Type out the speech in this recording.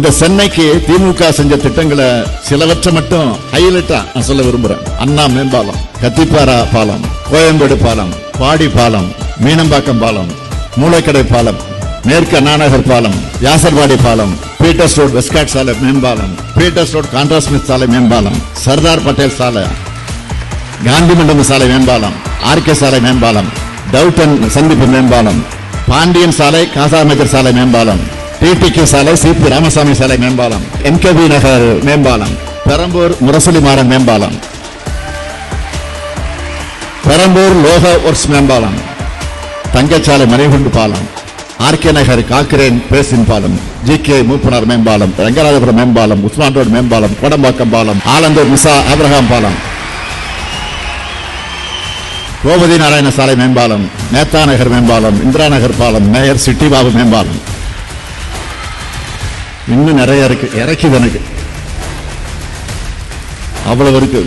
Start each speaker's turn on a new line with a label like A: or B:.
A: இந்த சென்னைக்கு திமுக செஞ்ச திட்டங்களை சிலவற்றை மட்டும் ஹைலைட்டா நான் சொல்ல விரும்புறேன். அண்ணா மேம்பாலம், கத்திப்பாரா பாலம், கோயம்பேடு பாலம், பாடி பாலம், மீனம்பாக்கம் பாலம், மூளைக்கடை பாலம், மேற்கு அண்ணாநகர் பாலம், யாசர்பாடி பாலம், பீட்டர்ஸ் ரோட் வெஸ்ட்காட் சாலை மேம்பாலம், பீட்டர்ஸ் ரோட் கான்ட்ராஸ்மித் சாலை மேம்பாலம், சர்தார் பட்டேல் சாலை, காந்தி மண்டபம் சாலை மேம்பாலம், ஆர்கே சாலை மேம்பாலம், டவுட்டன் சந்திப்பு மேம்பாலம், பாண்டியன் சாலை, காசாமேஜர் சாலை மேம்பாலம், டிடிகே சாலை, சிபி ராமசாமி சாலை மேம்பாலம், எம்கேபி நகர் மேம்பாலம், பெரம்பூர் முரசொலிமாறன் மேம்பாலம், பெரம்பூர் லோக ஒர்க்ஸ் மேம்பாலம், தங்கச்சாலை மணிகுண்டு பாலம், ஆர்கே நகர் காக்கிரேன் பேசின் பாலம், ஜிகே மூப்பனார் மேம்பாலம், ரங்கராஜபுரம் மேம்பாலம், உஸ்மான் ரோடு மேம்பாலம், கோடம்பாக்கம் பாலம், ஆலந்தூர் மிசா ஆபிரகாம் பாலம், கோபதி நாராயண சாலை மேம்பாலம், நேதா நகர் மேம்பாலம், இந்திரா நகர் பாலம், மேயர் சிட்டி பாபு மேம்பாலம். இன்னும் நிறைய இருக்கு, இறக்கிது எனக்கு அவ்வளவு இருக்கு.